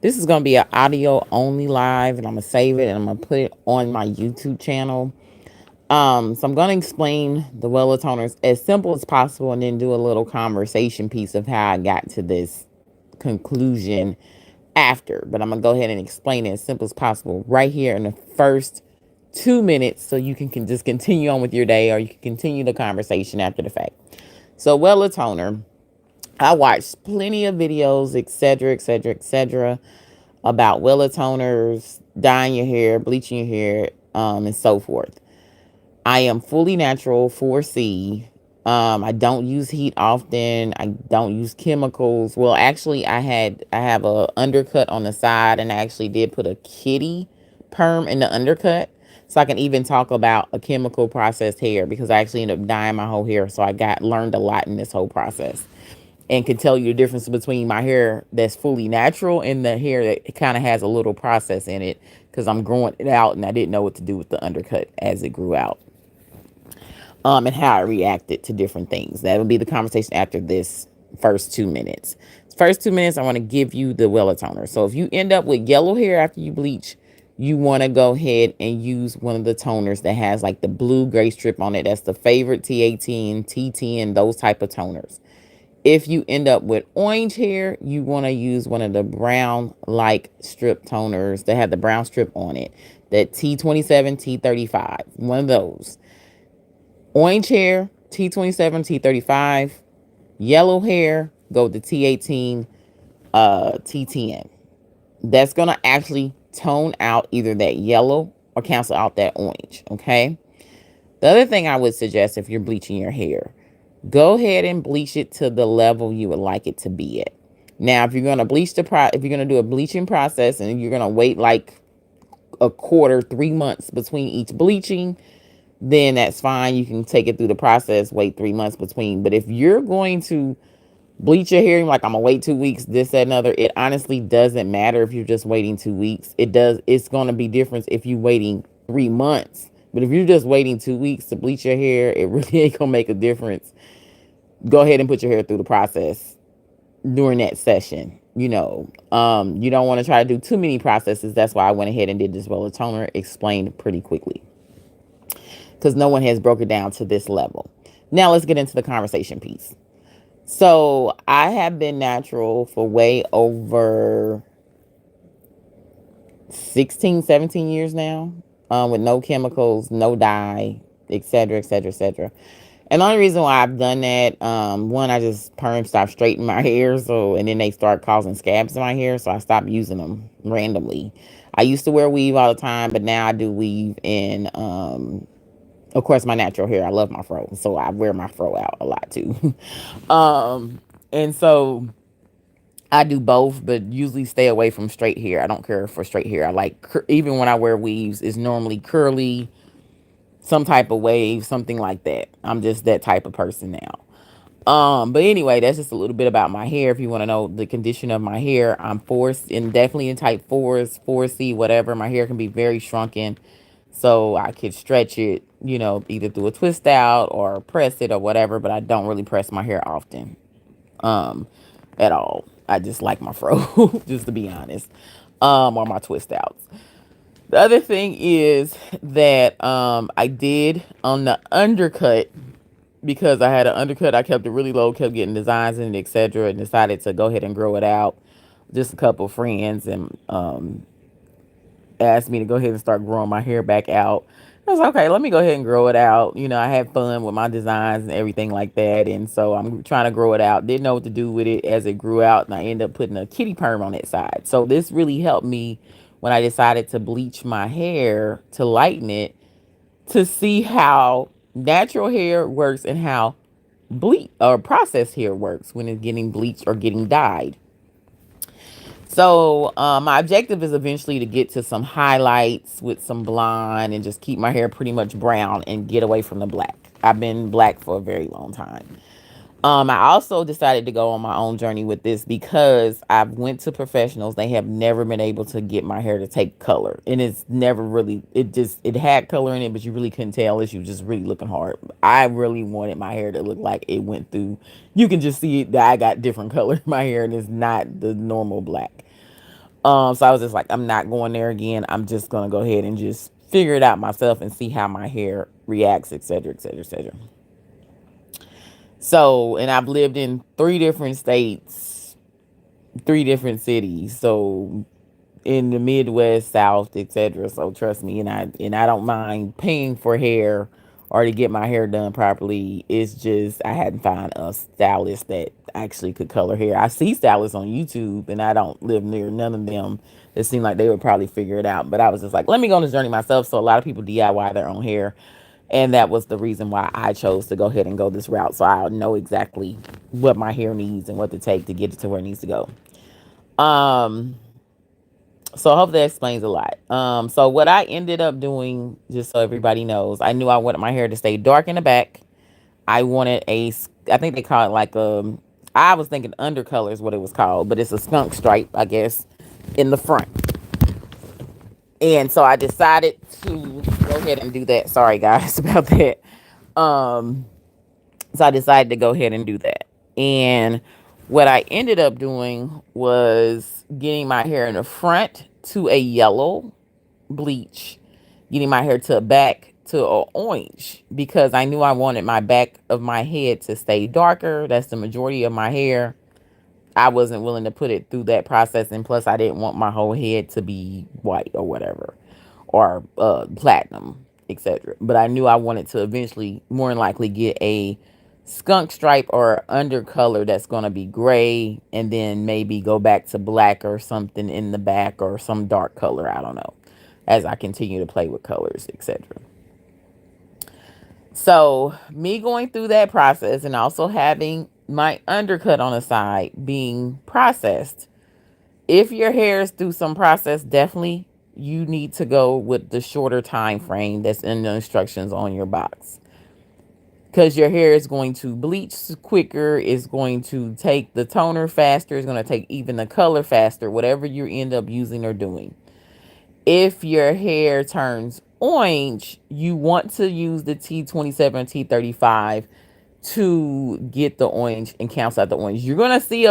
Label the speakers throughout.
Speaker 1: This is going to be an audio only live, and I'm going to save it and I'm going to put it on my YouTube channel. So I'm going to explain the Wella toners as simple as possible and then do a little conversation piece of how I got to this conclusion after. But I'm going to go ahead and explain it as simple as possible right here in the first 2 minutes so you can just continue on with your day, or you can continue the conversation after the fact. So Wella toner, I watched plenty of videos, etc., etc., etc., about Wella toners, dyeing your hair, bleaching your hair, and so forth. I am fully natural 4C. I don't use heat often. I don't use chemicals. Well, actually, I have a undercut on the side, and I actually did put a kitty perm in the undercut, so I can even talk about a chemical processed hair because I actually ended up dyeing my whole hair. So I got learned a lot in this whole process, and can tell you the difference between my hair that's fully natural and the hair that kind of has a little process in it because I'm growing it out and I didn't know what to do with the undercut as it grew out, and how I reacted to different things. That would be the conversation after this first 2 minutes. First 2 minutes, I want to give you the Wella toner. So if you end up with yellow hair after you bleach, you want to go ahead and use one of the toners that has like the blue gray strip on it. That's the favorite T18, T10, those type of toners. If you end up with orange hair, you want to use one of the brown like strip toners that have the brown strip on it. That T27, T35, one of those. Orange hair, T27, T35. Yellow hair, go with the T18, T10. That's going to actually tone out either that yellow or cancel out that orange, okay? The other thing I would suggest if you're bleaching your hair, go ahead and bleach it to the level you would like it to be at. Now, if you're going to if you're going to do a bleaching process and you're going to wait like a quarter, 3 months between each bleaching, then that's fine. You can take it through the process, wait 3 months between. But if you're going to bleach your hair, like I'm gonna wait 2 weeks, this, that, another, it honestly doesn't matter if you're just waiting 2 weeks. It's gonna be different if you're waiting 3 months. But if you're just waiting 2 weeks to bleach your hair, it really ain't gonna make a difference. Go ahead and put your hair through the process during that session. You don't want to try to do too many processes. That's why I went ahead and did this Wella toner, explained pretty quickly, because no one has broken it down to this level. Now let's get into the conversation piece. So I have been natural for way over 16, 17 years now, with no chemicals, no dye, etc., etc., etc. And the only reason why I've done that, one, I just stopped straightening my hair, and then they start causing scabs in my hair, so I stopped using them randomly. I used to wear weave all the time, but now I do weave in, of course, my natural hair. I love my fro, so I wear my fro out a lot too. And so I do both, but usually stay away from straight hair. I don't care for straight hair. I like, even when I wear weaves, it's normally curly, some type of wave, something like that. I'm just that type of person now. But anyway, that's just a little bit about my hair. If you want to know the condition of my hair, I'm forced and definitely in type 4s, 4C, whatever. My hair can be very shrunken. So I could stretch it, either through a twist out or press it or whatever, but I don't really press my hair often. At all. I just like my fro, just to be honest. Or my twist outs. The other thing is that I did on the undercut, because I had an undercut, I kept it really low, kept getting designs in it, etc., and decided to go ahead and grow it out. Just a couple of friends and asked me to go ahead and start growing my hair back out. I was like, okay, let me go ahead and grow it out. I had fun with my designs and everything like that. And so I'm trying to grow it out. Didn't know what to do with it as it grew out. And I ended up putting a kitty perm on that side. So this really helped me when I decided to bleach my hair to lighten it, to see how natural hair works and how bleach or processed hair works when it's getting bleached or getting dyed. So my objective is eventually to get to some highlights with some blonde and just keep my hair pretty much brown and get away from the black. I've been black for a very long time. I also decided to go on my own journey with this because I've went to professionals. They have never been able to get my hair to take color. And it's never really, it had color in it, but you really couldn't tell if you just really looking hard. I really wanted my hair to look like it went through. You can just see it, that I got different color in my hair and it's not the normal black. So I was just like, I'm not going there again. I'm just gonna go ahead and just figure it out myself and see how my hair reacts, etc., etc., etc. So, and I've lived in 3 different states, 3 different cities. So in the Midwest, South, etc. So trust me, and I don't mind paying for hair or to get my hair done properly. It's just I hadn't found a stylist that actually could color hair. I see stylists on YouTube, and I don't live near none of them. It seemed like they would probably figure it out, but I was just like, let me go on this journey myself. So a lot of people DIY their own hair, and that was the reason why I chose to go ahead and go this route. So I know exactly what my hair needs and what to take to get it to where it needs to go. Um, so I hope that explains a lot. So what I ended up doing, just so everybody knows, I knew I wanted my hair to stay dark in the back. I wanted I think they call it like I was thinking undercolor is what it was called, but it's a skunk stripe, I guess, in the front. And so I decided to go ahead and do that. Sorry guys about that. Um, so I decided to go ahead and do that. And what I ended up doing was getting my hair in the front to a yellow bleach, getting my hair to a back to a orange because I knew I wanted my back of my head to stay darker. That's the majority of my hair. I wasn't willing to put it through that process, and plus I didn't want my whole head to be white or whatever, or platinum, etc. But I knew I wanted to eventually, more than likely, get a skunk stripe or undercolor that's going to be gray, and then maybe go back to black or something in the back, or some dark color, I don't know, as I continue to play with colors, etc. So me going through that process and also having my undercut on the side being processed. If your hair is through some process, definitely you need to go with the shorter time frame that's in the instructions on your box. Because your hair is going to bleach quicker, it's going to take the toner faster, it's going to take even the color faster, whatever you end up using or doing. If your hair turns orange, you want to use the T27 T35 to get the orange and cancel out the orange. You're going to see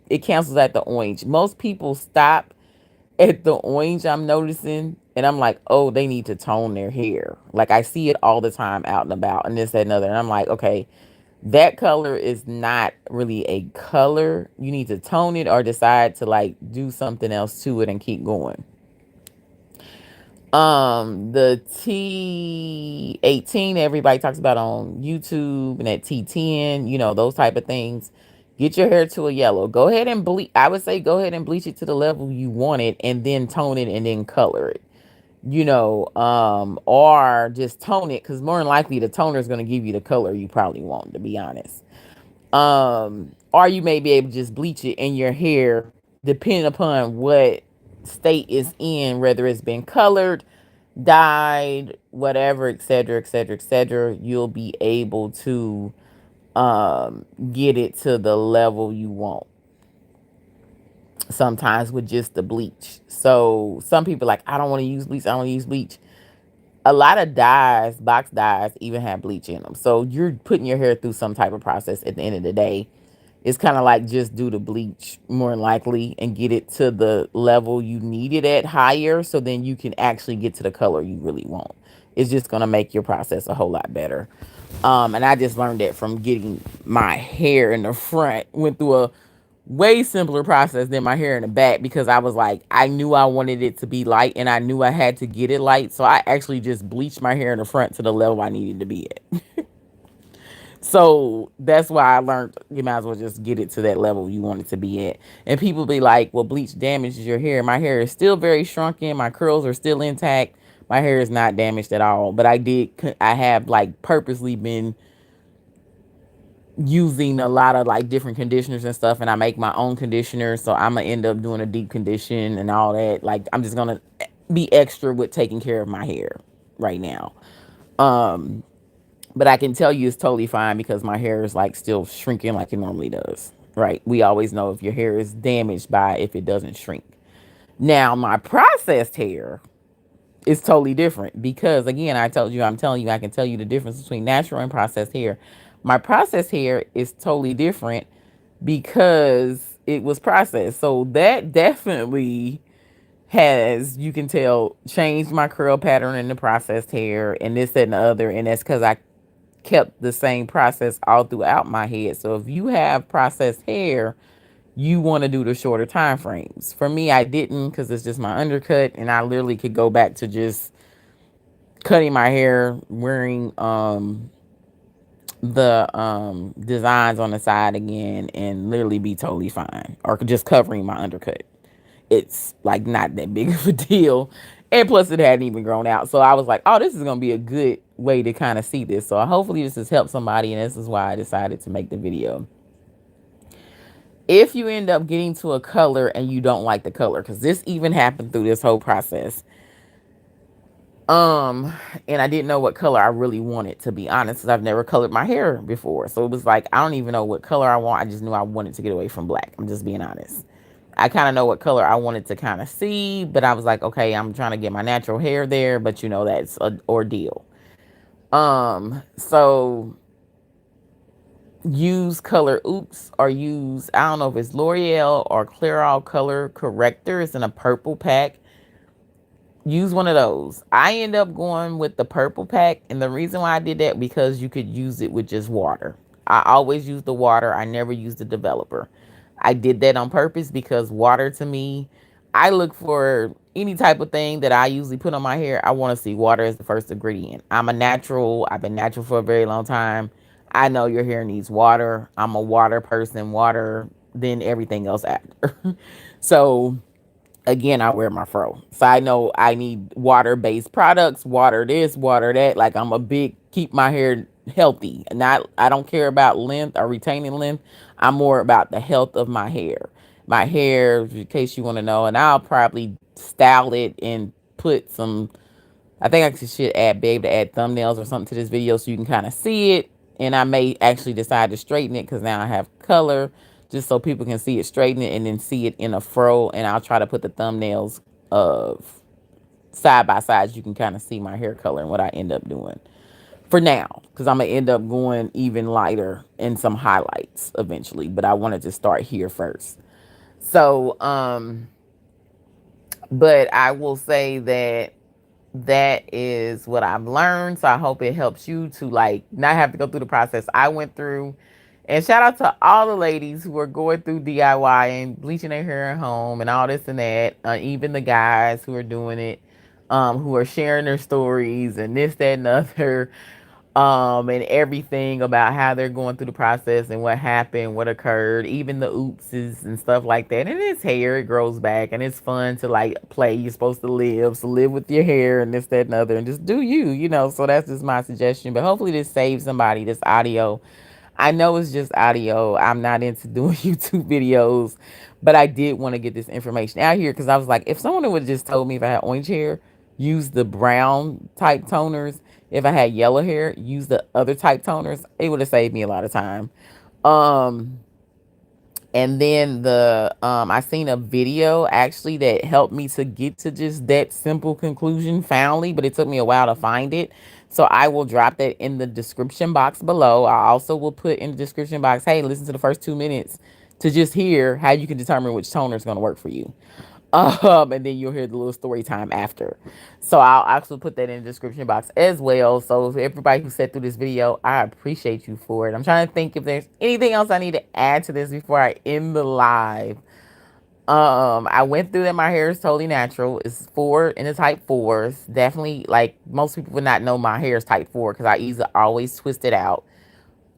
Speaker 1: it cancels out the orange. Most people stop at the orange, I'm noticing, and I'm like, oh, they need to tone their hair. Like I see it all the time out and about and this, that, and other. And I'm like, okay, that color is not really a color. You need to tone it or decide to like do something else to it and keep going. The T18 everybody talks about on YouTube, and that T10, those type of things. Get your hair to a yellow. Go ahead and bleach. I would say go ahead and bleach it to the level you want it, and then tone it and then color it. Or just tone it, because more than likely the toner is going to give you the color you probably want, to be honest. Or you may be able to just bleach it in your hair, depending upon what state is in, whether it's been colored, dyed, whatever, etc., etc., etc. You'll be able to get it to the level you want. Sometimes with just the bleach. So some people like, I don't want to use bleach. I don't want to use bleach. A lot of dyes, box dyes, even have bleach in them. So you're putting your hair through some type of process at the end of the day. It's kind of like just do the bleach more than likely and get it to the level you need it at higher, so then you can actually get to the color you really want. It's just going to make your process a whole lot better. And I just learned that from getting my hair in the front. Went through a way simpler process than my hair in the back, because I was like, I knew I wanted it to be light and I knew I had to get it light. So I actually just bleached my hair in the front to the level I needed to be at. So that's why I learned you might as well just get it to that level you want it to be at. And people be like, well, bleach damages your hair. My hair is still very shrunken. My curls are still intact. My hair is not damaged at all. But I have like purposely been using a lot of like different conditioners and stuff. And I make my own conditioner. So I'm going to end up doing a deep condition and all that. Like I'm just going to be extra with taking care of my hair right now. But I can tell you it's totally fine because my hair is like still shrinking like it normally does. Right? We always know if your hair is damaged by if it doesn't shrink. Now, my processed hair is totally different because, again, I'm telling you, I can tell you the difference between natural and processed hair. My processed hair is totally different because it was processed. So that definitely has, you can tell, changed my curl pattern in the processed hair and this, that, and the other. And that's because I kept the same process all throughout my head. So if you have processed hair, you want to do the shorter time frames. For me, I didn't, because it's just my undercut, and I literally could go back to just cutting my hair, wearing the designs on the side again, and literally be totally fine, or just covering my undercut. It's like not that big of a deal, and plus it hadn't even grown out. So I was like, oh, this is gonna be a good way to kind of see this. So hopefully this has helped somebody, and this is why I decided to make the video. If you end up getting to a color and you don't like the color, because this even happened through this whole process, and I didn't know what color I really wanted, to be honest, because I've never colored my hair before. So it was like, I don't even know what color I want. I just knew I wanted to get away from black. I'm just being honest. I kind of know what color I wanted to kind of see, but I was like, okay, I'm trying to get my natural hair there, but you know, that's an ordeal. So use color oops, or use, I don't know if it's L'Oreal or Clairol color corrector. It's in a purple pack. Use one of those. I end up going with the purple pack, and the reason why I did that, because you could use it with just water. I always use the water. I never use the developer. I did that on purpose because water, to me, I look for any type of thing that I usually put on my hair. I want to see water as the first ingredient. I'm a natural. I've been natural for a very long time. I know your hair needs water. I'm a water person. Water, then everything else after. So again, I wear my fro. So I know I need water-based products, water this, water that. Like, I'm a big keep my hair healthy. Not, I don't care about length or retaining length. I'm more about the health of my hair. My hair, in case you want to know, and I'll probably style it and put some, I think I should be able to add thumbnails or something to this video so you can kind of see it. And I may actually decide to straighten it, because now I have color, just so people can see it, straighten it, and then see it in a fro. And I'll try to put the thumbnails of side by side so you can kind of see my hair color and what I end up doing for now, because I'm gonna end up going even lighter in some highlights eventually, but I wanted to start here first. So but I will say that that is what I've learned. So I hope it helps you to like not have to go through the process I went through. And shout out to all the ladies who are going through DIY and bleaching their hair at home and all this and that. Even the guys who are doing it, who are sharing their stories and this, that, and the other, and everything about how they're going through the process and what happened, what occurred, even the oopses and stuff like that. And it's hair, it grows back, and it's fun to like play. You're supposed to live, so live with your hair and this, that, and other, and just do you, you know. So that's just my suggestion. But hopefully this saves somebody, this audio. I know it's just audio. I'm not into doing YouTube videos, but I did want to get this information out here, because I was like, if someone would have just told me if I had orange hair, use the brown type toners. If I had yellow hair, use the other type toners. It would have saved me a lot of time. Um, and then I seen a video actually that helped me to get to just that simple conclusion finally, but it took me a while to find it. So I will drop that in the description box below. I also will put in the description box, hey, listen to the first 2 minutes to just hear how you can determine which toner is going to work for you. And then you'll hear the little story time after. So I'll actually put that in the description box as well. So for everybody who sat through this video, I appreciate you for it. I'm trying to think if there's anything else I need to add to this before I end the live. I went through that my hair is totally natural. It's 4 in the type 4s. Definitely, like, most people would not know my hair is type 4 because I either always twist it out,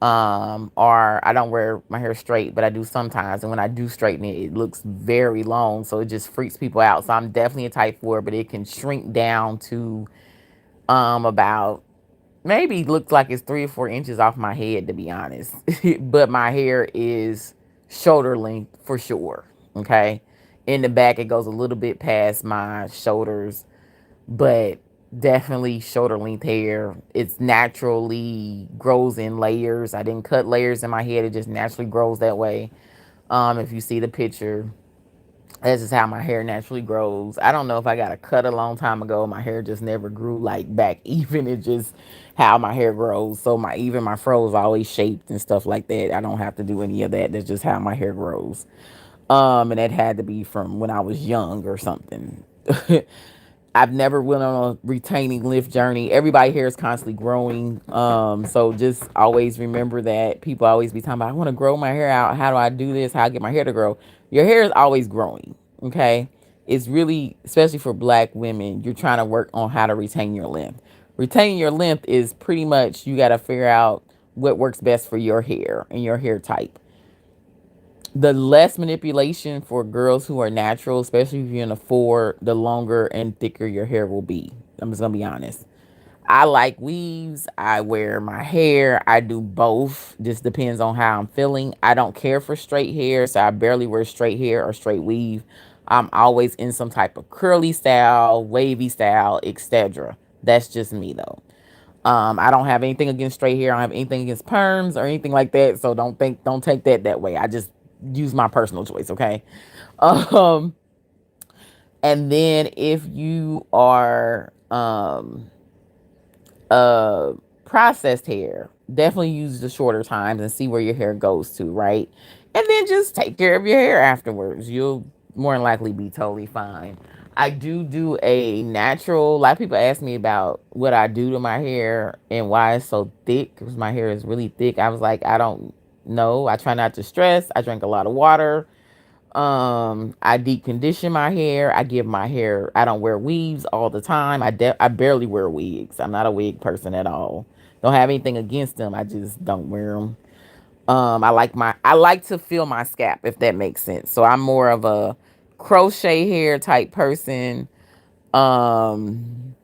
Speaker 1: or I don't wear my hair straight, but I do sometimes. And when I do straighten it, it looks very long, so it just freaks people out. So I'm definitely a type 4, but it can shrink down to about, maybe looks like it's 3 or 4 inches off my head, to be honest. But my hair is shoulder length for sure. Okay, in the back it goes a little bit past my shoulders, but definitely shoulder length hair. It's naturally grows in layers. I didn't cut layers in my head. It just naturally grows that way. If you see the picture, this is how my hair naturally grows. I don't know if I got a cut a long time ago. My hair just never grew like back even. It's just how my hair grows. So even my fro is always shaped and stuff like that. I don't have to do any of that. That's just how my hair grows. And that had to be from when I was young or something. I've never went on a retaining lift journey. Everybody here is constantly growing. So just always remember that people always be talking about, I want to grow my hair out. How do I do this? How I get my hair to grow? Your hair is always growing. Okay. It's really, especially for black women, you're trying to work on how to retain your length. Retaining your length is pretty much you got to figure out what works best for your hair and your hair type. The less manipulation for girls who are natural, especially if you're in a four, the longer and thicker your hair will be. I'm just gonna be honest. I like weaves. I wear my hair. I do both. Just depends on how I'm feeling. I don't care for straight hair, so I barely wear straight hair or straight weave. I'm always in some type of curly style, wavy style, etc. That's just me though. I don't have anything against straight hair. I don't have anything against perms or anything like that. So don't take that way. I just use my personal choice, okay? Um, and then if you are uh processed hair, definitely use the shorter times and see where your hair goes to, right? And then just take care of your hair afterwards. You'll more than likely be totally fine. I do a natural. A lot of people ask me about what I do to my hair and why it's so thick, because my hair is really thick. I was like, I don't know. I try not to stress. I drink a lot of water. I deep condition my hair. I give my hair. I don't wear weaves all the time. I barely wear wigs. I'm not a wig person at all. Don't have anything against them. I just don't wear them. I like to feel my scalp, if that makes sense. So I'm more of a crochet hair type person. Um,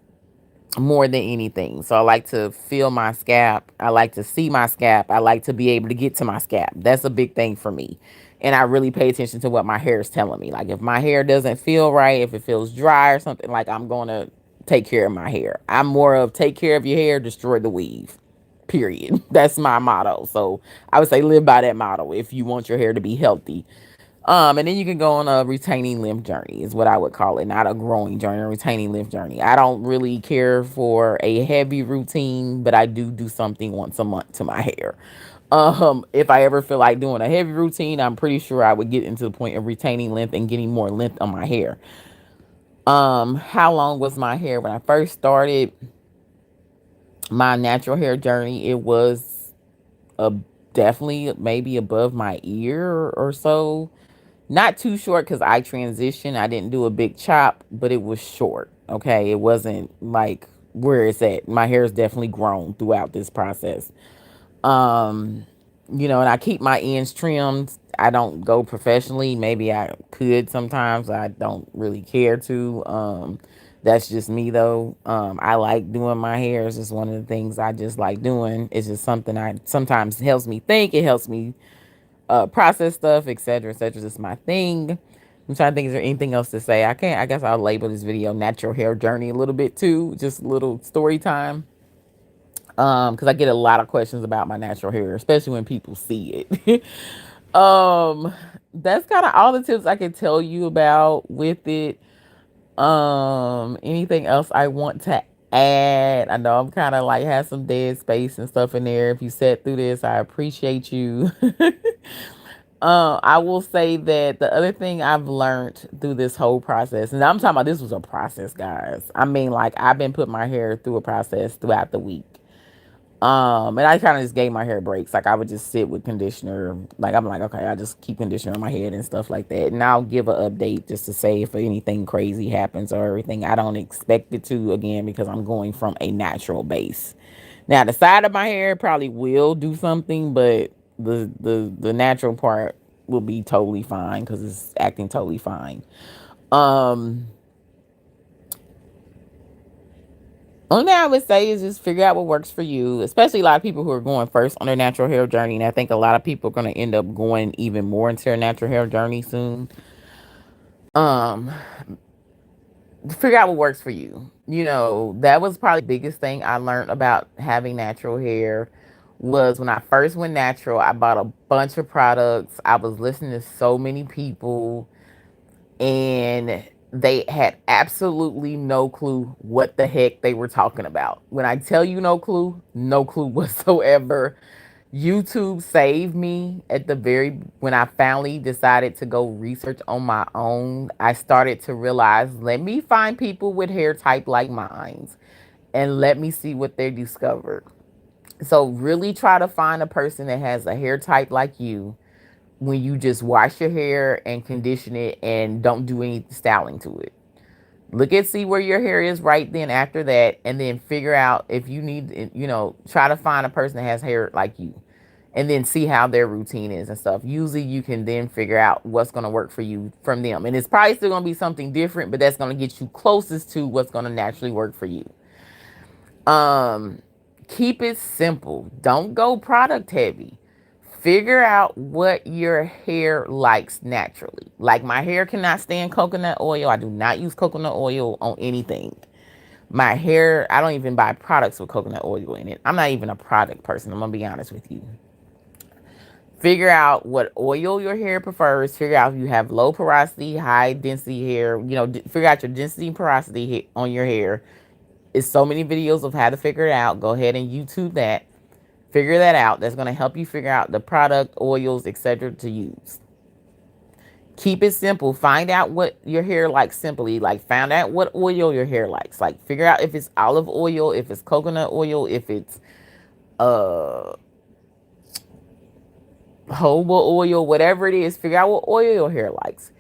Speaker 1: more than anything. So I like to feel my scalp. I like to see my scalp. I like to be able to get to my scalp. That's a big thing for me. And I really pay attention to what my hair is telling me. Like if my hair doesn't feel right, if it feels dry or something, like I'm going to take care of my hair. I'm more of take care of your hair, destroy the weave. Period. That's my motto. So I would say live by that motto if you want your hair to be healthy. And then you can go on a retaining lymph journey is what I would call it, not a growing journey, a retaining lymph journey. I don't really care for a heavy routine, but I do something once a month to my hair. If I ever feel like doing a heavy routine, I'm pretty sure I would get into the point of retaining length and getting more length on my hair. How long was my hair when I first started my natural hair journey? It was a definitely maybe above my ear or so. Not too short because I transitioned. I didn't do a big chop, but it was short. Okay. It wasn't like where it's at. My hair has definitely grown throughout this process. Um, and I keep my ends trimmed. I don't go professionally. Maybe I could sometimes. I don't really care to. That's just me though. I like doing my hair. It's just one of the things I just like doing. It's just something I sometimes helps me think. It helps me process stuff, etc., etc. This is my thing. I'm trying to think, is there anything else to say? I can't. I guess I'll label this video natural hair journey a little bit too, just a little story time. Because I get a lot of questions about my natural hair, especially when people see it. That's kind of all the tips I can tell you about with it. Anything else I want to add? I know I'm kind of like have some dead space and stuff in there. If you sat through this, I appreciate you. I will say that the other thing I've learned through this whole process, and I'm talking about this was a process, guys. I mean, like I've been putting my hair through a process throughout the week. And I kind of just gave my hair breaks. Like I would just sit with conditioner. Like I'm like, okay, I just keep conditioner on my head and stuff like that. And I'll give an update just to say if anything crazy happens or everything. I don't expect it to again because I'm going from a natural base. Now the side of my hair probably will do something, but the natural part will be totally fine because it's acting totally fine. Um Only thing I would say is just figure out what works for you, especially a lot of people who are going first on their natural hair journey. And I think a lot of people are going to end up going even more into their natural hair journey soon. Um, Figure out what works for you. That was probably the biggest thing I learned about having natural hair was when I first went natural, I bought a bunch of products. I was listening to so many people and they had absolutely no clue what the heck they were talking about. When I tell you no clue, no clue whatsoever. YouTube saved me at the very when I finally decided to go research on my own. I started to realize, let me find people with hair type like mine and let me see what they discovered. So really try to find a person that has a hair type like you when you just wash your hair and condition it and don't do any styling to it. Look at see where your hair is right then after that, and then figure out if you need, try to find a person that has hair like you, and then see how their routine is and stuff. Usually you can then figure out what's going to work for you from them, and it's probably still going to be something different, but that's going to get you closest to what's going to naturally work for you. um Keep it simple, don't go product heavy. Figure out what your hair likes naturally. Like my hair cannot stand coconut oil. I do not use coconut oil on anything. My hair, I don't even buy products with coconut oil in it. I'm not even a product person. I'm going to be honest with you. Figure out what oil your hair prefers. Figure out if you have low porosity, high density hair. Figure out your density and porosity on your hair. It's so many videos of how to figure it out. Go ahead and YouTube that. Figure that out. That's going to help you figure out the product, oils, etc. to use. Keep it simple. Find out what your hair likes simply. Like, find out what oil your hair likes. Like, figure out if it's olive oil, if it's coconut oil, if it's uh jojoba oil, whatever it is. Figure out what oil your hair likes.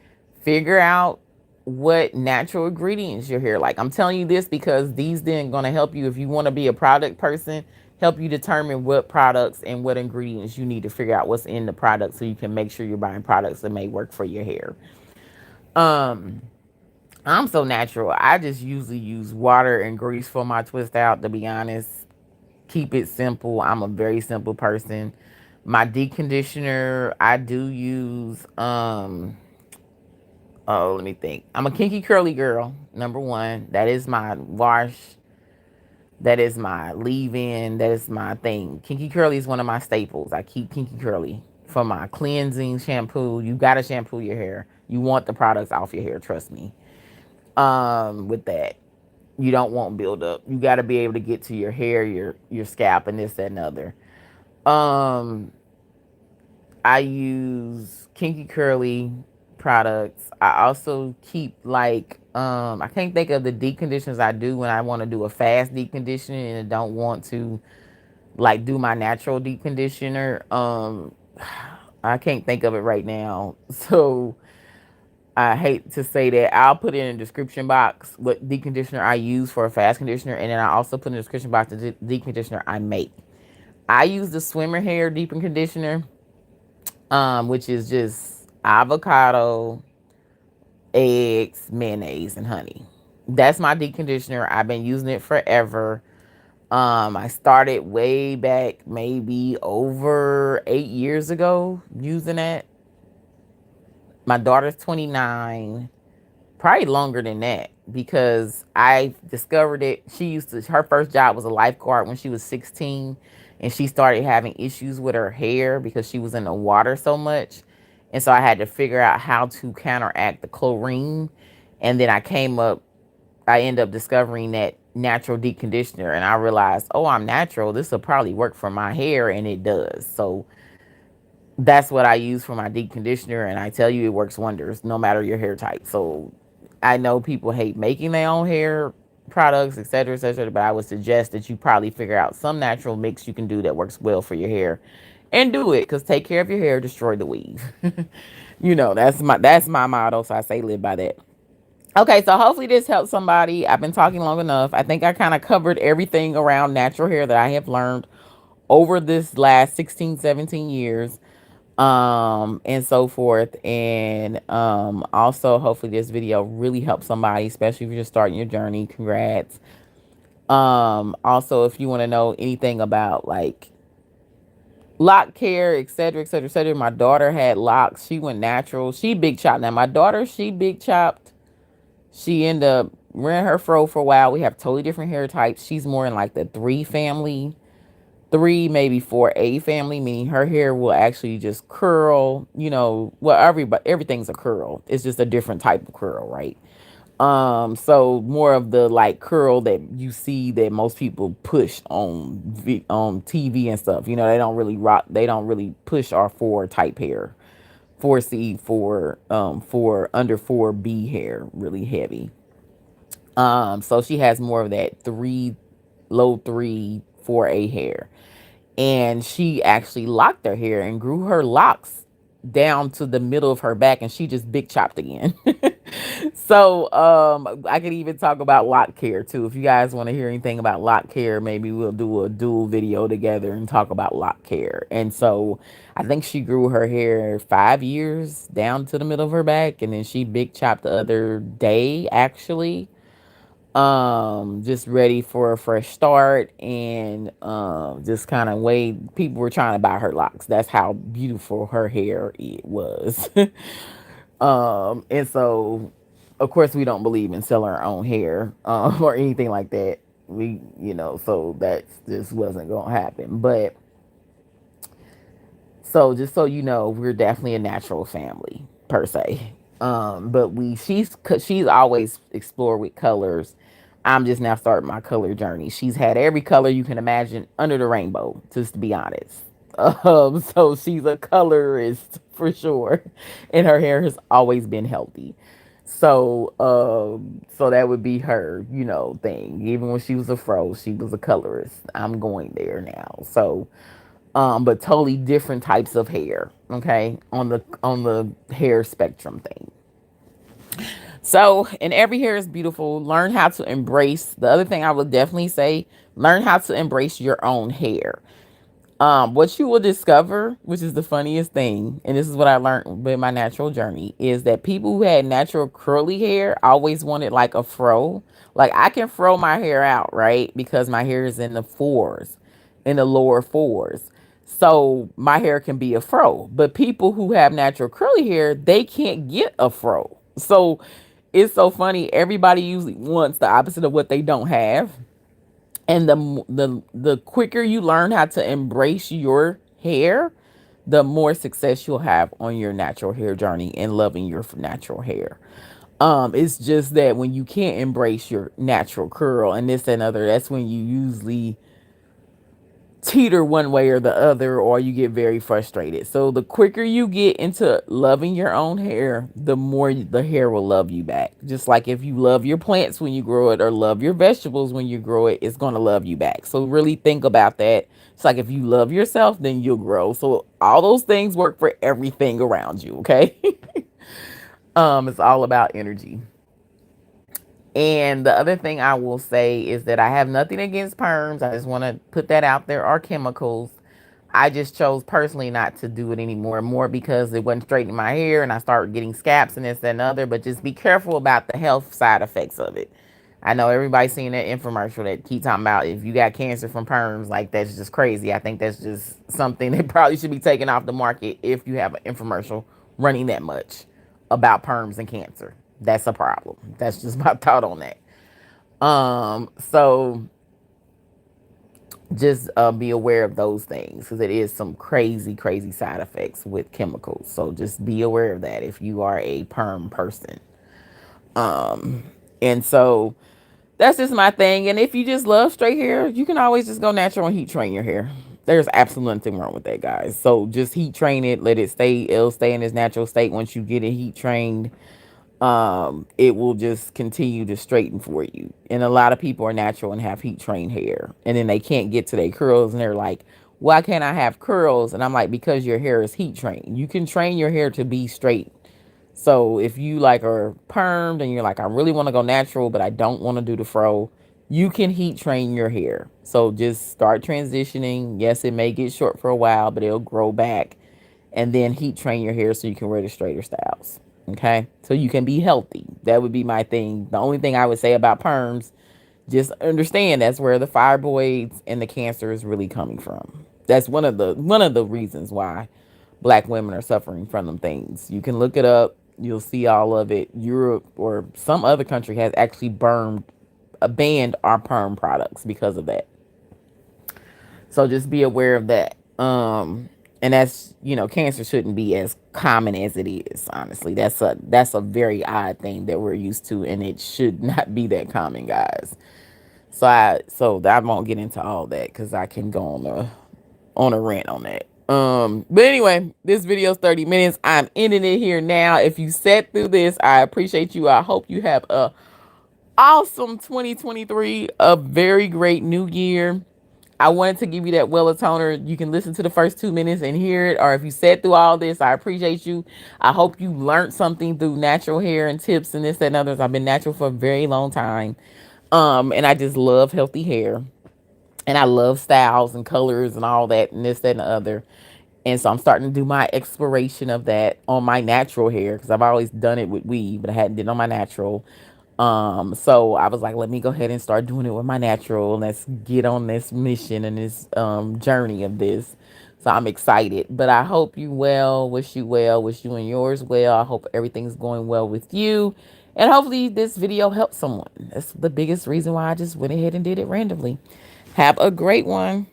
Speaker 1: Figure out what natural ingredients your hair like. I'm telling you this because these then going to help you if you want to be a product person, help you determine what products and what ingredients you need to figure out what's in the product so you can make sure you're buying products that may work for your hair. Um, I'm so natural. I just usually use water and grease for my twist out, to be honest. Keep it simple. I'm a very simple person. My deep conditioner, I do use oh, let me think. I'm a kinky curly girl, number one. That is my wash. That is my leave-in. That is my thing. Kinky curly is one of my staples. I keep kinky curly for my cleansing shampoo. You gotta shampoo your hair. You want the products off your hair, trust me. With that, you don't want buildup. You gotta be able to get to your hair, your scalp, and this, that, and other. Um, I use kinky curly products. I also keep like I can't think of the deep conditioners I do when I want to do a fast deep conditioning and I don't want to like do my natural deep conditioner. I can't think of it right now. So I hate to say that. I'll put in a description box what deep conditioner I use for a fast conditioner, and then I also put in the description box the deep conditioner I make. I use the swimmer hair deep conditioner, which is just avocado, eggs, mayonnaise, and honey. That's my deep conditioner. I've been using it forever. I started way back, maybe over 8 years ago, using it. My daughter's 29, probably longer than that, because I discovered it. Her first job was a lifeguard when she was 16, and she started having issues with her hair because she was in the water so much. And so I had to figure out how to counteract the chlorine. And then I ended up discovering that natural deep conditioner, and I realized, oh, I'm natural. This will probably work for my hair, and it does. So that's what I use for my deep conditioner, and I tell you, it works wonders no matter your hair type. So I know people hate making their own hair products, etc., but I would suggest that you probably figure out some natural mix you can do that works well for your hair, and do it. Because take care of your hair, destroy the weave. That's my motto. So I say live by that. Okay, so hopefully this helps somebody. I've been talking long enough. I think I kind of covered everything around natural hair that I have learned over this last 16, 17 years, and so forth. And also hopefully this video really helps somebody, especially if you're just starting your journey. Congrats. Also, if you want to know anything about like lock care, etc., etc., etc. My daughter had locks. She went natural. She big chopped. Now my daughter, she big chopped. She ended up wearing her fro for a while. We have totally different hair types. She's more in like the 3 family, 3 maybe 4A family, meaning her hair will actually just curl. Well, everything's a curl. It's just a different type of curl, right? So more of the like curl that you see that most people push on on TV and stuff. You know, they don't really rock. They don't really push our four type hair, 4C, for under 4B hair, really heavy. So she has more of that low three, 4A hair, and she actually locked her hair and grew her locks down to the middle of her back, and she just big chopped again. So I could even talk about lock care too. If you guys want to hear anything about lock care, maybe we'll do a dual video together and talk about lock care. And so I think she grew her hair 5 years down to the middle of her back, and then she big chopped the other day actually, just ready for a fresh start, and just kind of way people were trying to buy her locks. That's how beautiful her hair it was. And so of course we don't believe in selling our own hair, or anything like that. We, so that just wasn't gonna happen. But so just so you know, we're definitely a natural family per se. But she's always explored with colors. I'm just now starting my color journey. She's had every color you can imagine under the rainbow, just to be honest. So she's a colorist for sure, and her hair has always been healthy. So that would be her, thing. Even when she was a fro, she was a colorist. I'm going there now. So but totally different types of hair, okay, on the hair spectrum thing. So, and every hair is beautiful. Learn how to embrace. The other thing I would definitely say, learn how to embrace your own hair. What you will discover, which is the funniest thing, and this is what I learned with my natural journey, is that people who had natural curly hair always wanted like a fro. Like I can fro my hair out, right? Because my hair is in the fours, in the lower fours. So my hair can be a fro. But people who have natural curly hair, they can't get a fro. So it's so funny. Everybody usually wants the opposite of what they don't have, and the quicker you learn how to embrace your hair, the more success you'll have on your natural hair journey and loving your natural hair. It's just that when you can't embrace your natural curl and this and other, that's when you usually teeter one way or the other, or you get very frustrated. So the quicker you get into loving your own hair, the more the hair will love you back. Just like if you love your plants when you grow it, or love your vegetables when you grow it, it's going to love you back. So really think about that. It's like if you love yourself, then you'll grow. So all those things work for everything around you, okay? It's all about energy. And the other thing I will say is that I have nothing against perms. I just want to put that out there, or chemicals. I just chose personally not to do it anymore, more because it wasn't straightening my hair and I started getting scaps and this and other. But just be careful about the health side effects of it. I know everybody's seen that infomercial that keep talking about if you got cancer from perms, like that's just crazy. I think that's just something that probably should be taken off the market if you have an infomercial running that much about perms and cancer. That's a problem. That's just my thought on that. So just be aware of those things, because it is some crazy, crazy side effects with chemicals. So just be aware of that if you are a perm person. And so that's just my thing. And if you just love straight hair, you can always just go natural and heat train your hair. There's absolutely nothing wrong with that, guys. So just heat train it, let it stay, it'll stay in its natural state. Once you get it heat trained, it will just continue to straighten for you. And a lot of people are natural and have heat trained hair, and then they can't get to their curls, and they're like, why can't I have curls? And I'm like, because your hair is heat trained. You can train your hair to be straight. So if you like are permed and you're like, I really want to go natural, but I don't want to do the fro, you can heat train your hair. So just start transitioning. Yes, it may get short for a while, but it'll grow back, and then heat train your hair so you can wear the straighter styles. Okay, so you can be healthy. That would be my thing. The only thing I would say about perms, just understand that's where the fibroids and the cancer is really coming from. That's one of the reasons why black women are suffering from them things. You can look it up. You'll see all of it. Europe or some other country has actually banned our perm products because of that. So just be aware of that. And that's, you know, cancer shouldn't be as common as it is. Honestly, that's a very odd thing that we're used to, and it should not be that common, guys. So I won't get into all that because I can go on a rant on that. But anyway, this video's 30 minutes. I'm ending it here now. If you sat through this, I appreciate you. I hope you have a awesome 2023, a very great new year. I wanted to give you that Wella toner. You can listen to the first 2 minutes and hear it. Or if you sat through all this, I appreciate you. I hope you learned something through natural hair and tips and this, that, and others. I've been natural for a very long time. And I just love healthy hair. And I love styles and colors and all that and this, that, and the other. And so I'm starting to do my exploration of that on my natural hair because I've always done it with weave, but I hadn't did it on my natural. So I was like, let me go ahead and start doing it with my natural. Let's get on this mission and this journey of this. So I'm excited. But I hope you well, wish you well, wish you and yours well. I hope everything's going well with you. And hopefully this video helps someone. That's the biggest reason why I just went ahead and did it randomly. Have a great one.